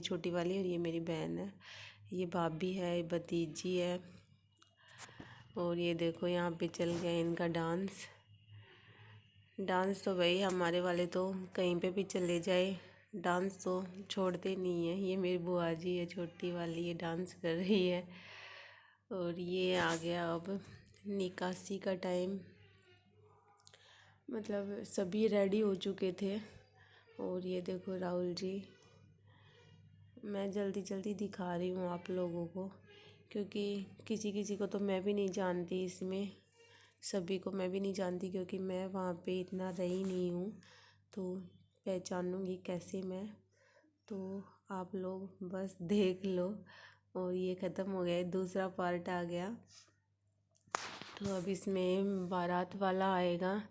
छोटी वाली और ये मेरी बहन है, ये भाभी है, ये भतीजी है। और ये देखो यहाँ पे चल गया इनका डांस। डांस तो भाई हमारे वाले तो कहीं पे भी चले जाए डांस तो छोड़ते नहीं है। ये मेरी बुआ जी है छोटी वाली, ये डांस कर रही है। और ये आ गया अब निकासी का टाइम, मतलब सभी रेडी हो चुके थे। और ये देखो राहुल जी, मैं जल्दी जल्दी दिखा रही हूँ आप लोगों को क्योंकि किसी किसी को तो मैं भी नहीं जानती, इसमें सभी को मैं भी नहीं जानती क्योंकि मैं वहाँ पे इतना रही नहीं हूँ, तो पहचानूँगी कैसे मैं। तो आप लोग बस देख लो। और ये ख़त्म हो गया, दूसरा पार्ट आ गया। तो अब इसमें बारात वाला आएगा।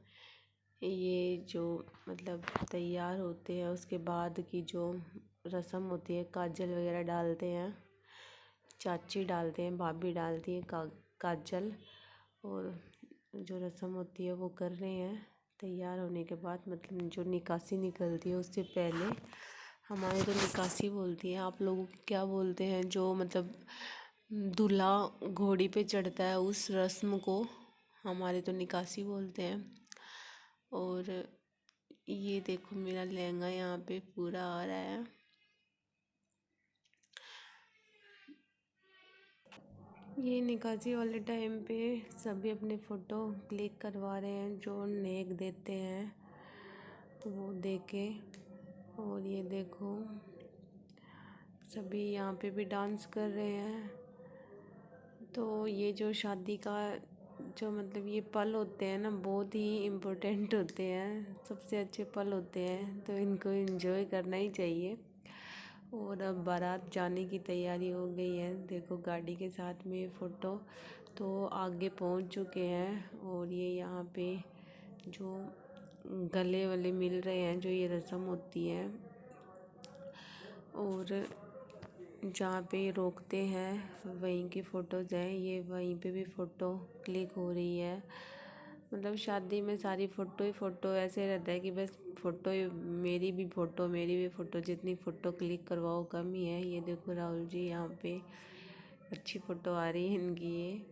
ये जो मतलब तैयार होते हैं उसके बाद की जो रस्म होती है, काजल वगैरह डालते हैं, चाची डालते हैं, भाभी डालती है काजल। और जो रस्म होती है वो कर रहे हैं। तैयार होने के बाद मतलब जो निकासी निकलती है उससे पहले, हमारे तो निकासी बोलती है, आप लोग क्या बोलते हैं? जो मतलब दूल्हा घोड़ी पे चढ़ता है उस रस्म को हमारे तो निकासी बोलते हैं। और ये देखो मेरा लहंगा यहाँ पे पूरा आ रहा है। ये निकासी वाले टाइम पे सभी अपने फ़ोटो क्लिक करवा रहे हैं, जो नेक देते हैं वो देके। और ये देखो सभी यहाँ पे भी डांस कर रहे हैं। तो ये जो शादी का जो मतलब ये पल होते हैं ना, बहुत ही इम्पोर्टेंट होते हैं, सबसे अच्छे पल होते हैं, तो इनको एंजॉय करना ही चाहिए। और अब बारात जाने की तैयारी हो गई है, देखो गाड़ी के साथ में फ़ोटो तो आगे पहुंच चुके हैं। और ये यहाँ पे जो गले वाले मिल रहे हैं, जो ये रस्म होती है, और जहाँ पे रोकते हैं वहीं की फ़ोटोज़ हैं, ये वहीं पे भी फ़ोटो क्लिक हो रही है। मतलब शादी में सारी फ़ोटो ही फ़ोटो, ऐसे रहता है कि बस फ़ोटो मेरी भी फ़ोटो, मेरी भी फ़ोटो, जितनी फ़ोटो क्लिक करवाओ कम ही है। ये देखो राहुल जी यहाँ पे अच्छी फ़ोटो आ रही है इनकी ये।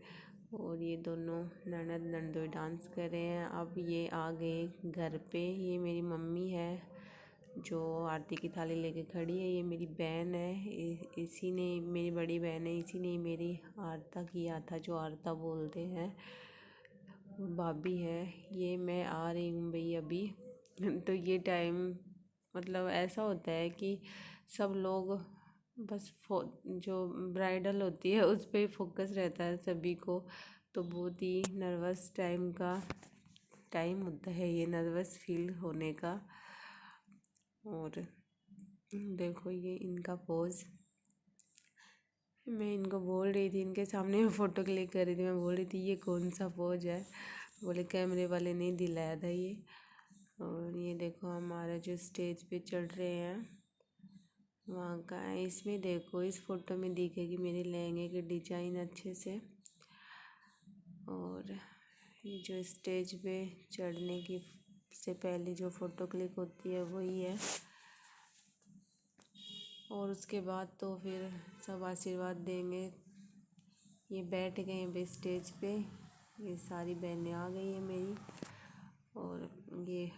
और ये दोनों ननद नंदोई डांस कर रहे हैं। अब ये आ गए घर पे। ये मेरी मम्मी है जो आरती की थाली लेके खड़ी है। ये मेरी बहन है, इसी ने, मेरी बड़ी बहन है, इसी ने मेरी आरता किया था, जो आरता बोलते हैं। भाभी है, ये मैं आ रही हूँ भाई अभी। तो ये टाइम मतलब ऐसा होता है कि सब लोग बस जो ब्राइडल होती है उस पर फोकस रहता है सभी को। तो बहुत ही नर्वस टाइम का टाइम होता है ये, नर्वस फील होने का। और देखो ये इनका पोज, मैं इनको बोल रही थी, इनके सामने मैं फ़ोटो क्लिक कर रही थी, मैं बोल रही थी ये कौन सा पोज है, बोले कैमरे वाले ने दिलाया था ये। और ये देखो हमारा जो स्टेज पे चढ़ रहे हैं वहाँ का है। इसमें देखो इस फ़ोटो में दिखेगी मेरे लहंगे की डिजाइन अच्छे से। और ये जो स्टेज पे चढ़ने की से पहले जो फ़ोटो क्लिक होती है वही है। और उसके बाद तो फिर सब आशीर्वाद देंगे। ये बैठ गए हैं स्टेज पे, ये सारी बहनें आ गई हैं मेरी। और ये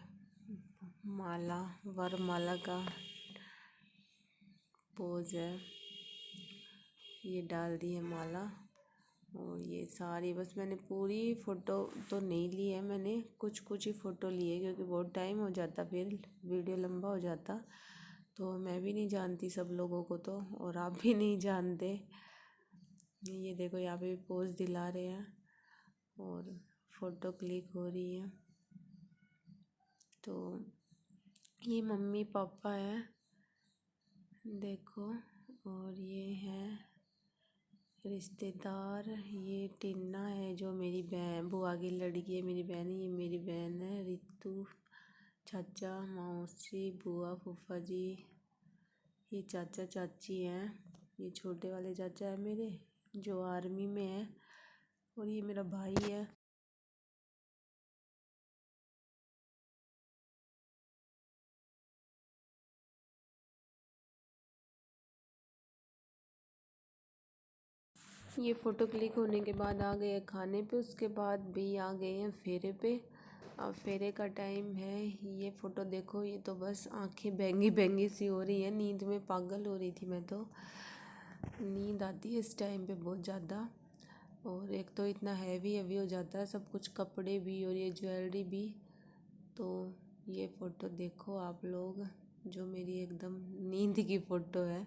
माला, वरमाला का पोज है, ये डाल दी है माला। और ये सारी, बस मैंने पूरी फ़ोटो तो नहीं ली है, मैंने कुछ कुछ ही फ़ोटो ली है क्योंकि बहुत टाइम हो जाता, फिर वीडियो लंबा हो जाता। तो मैं भी नहीं जानती सब लोगों को तो, और आप भी नहीं जानते। ये देखो यहाँ पे भी पोज दिला रहे हैं और फ़ोटो क्लिक हो रही है। तो ये मम्मी पापा है देखो। और ये है रिश्तेदार, ये टीना है जो मेरी बहन, बुआ की लड़की है, मेरी बहन है, ये मेरी बहन है रितु। चाचा मौसी बुआ फूफा जी, ये चाचा चाची हैं। ये छोटे वाले चाचा है मेरे जो आर्मी में है। और ये मेरा भाई है। ये फ़ोटो क्लिक होने के बाद आ गए हैं खाने पे, उसके बाद भी आ गए हैं फेरे पे। अब फेरे का टाइम है। ये फ़ोटो देखो, ये तो बस आंखें बेंगी बेंगी सी हो रही है, नींद में पागल हो रही थी मैं तो। नींद आती है इस टाइम पे बहुत ज़्यादा। और एक तो इतना हैवी हैवी हो जाता है सब कुछ, कपड़े भी और ये ज्वेलरी भी। तो ये फ़ोटो देखो आप लोग, जो मेरी एकदम नींद की फ़ोटो है,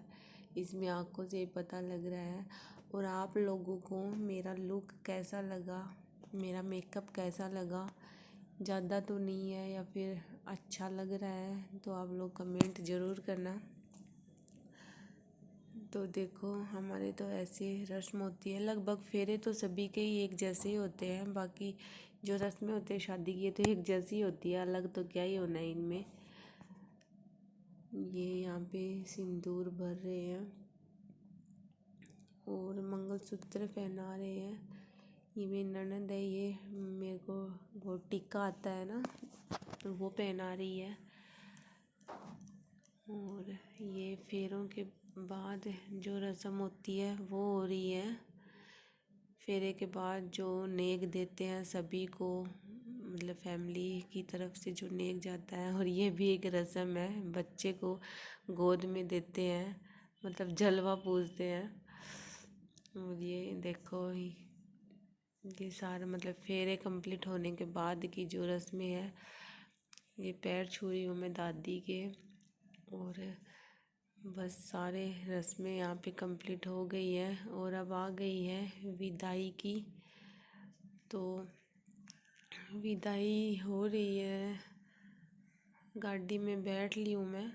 इसमें आंखों से पता लग रहा है। और आप लोगों को मेरा लुक कैसा लगा, मेरा मेकअप कैसा लगा, ज़्यादा तो नहीं है या फिर अच्छा लग रहा है, तो आप लोग कमेंट ज़रूर करना। तो देखो हमारे तो ऐसे रस्म होती है, लगभग फेरे तो सभी के ही एक जैसे ही होते हैं। बाकी जो रस्में होती है शादी की तो एक जैसी होती है, अलग तो क्या ही होना है इनमें। ये यहाँ पे सिंदूर भर रहे हैं और मंगलसूत्र पहना रहे हैं। ये मेरी ननद है, ये मेरे को वो टिक्का आता है ना, तो वो पहना रही है। और ये फेरों के बाद जो रस्म होती है वो हो रही है। फेरे के बाद जो नेक देते हैं सभी को, मतलब फैमिली की तरफ से जो नेक जाता है, और ये भी एक रस्म है, बच्चे को गोद में देते हैं, मतलब जलवा पूजते हैं। और ये देखो ये सारा मतलब फेरे कंप्लीट होने के बाद की जो रस्में हैं, ये पैर छू रही हूँ मैं दादी के। और बस सारे रस्में यहाँ पे कंप्लीट हो गई है और अब आ गई है विदाई की। तो विदाई हो रही है, गाड़ी में बैठ ली हूँ मैं,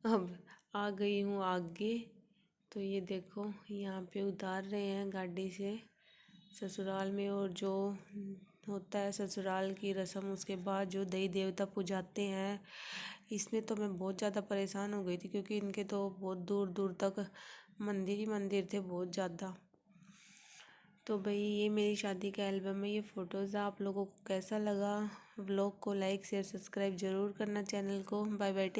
अब आ गई हूँ आगे। तो ये देखो यहाँ पे उतार रहे हैं गाड़ी से ससुराल में। और जो होता है ससुराल की रस्म, उसके बाद जो देवी देवता पुजाते हैं, इसमें तो मैं बहुत ज़्यादा परेशान हो गई थी, क्योंकि इनके तो बहुत दूर दूर तक मंदिर ही मंदिर थे, बहुत ज़्यादा। तो भाई ये मेरी शादी का एल्बम है, ये फ़ोटोज़। आप लोगों को कैसा लगा व्लॉग को लाइक शेयर सब्सक्राइब ज़रूर करना चैनल को। Bye bye take.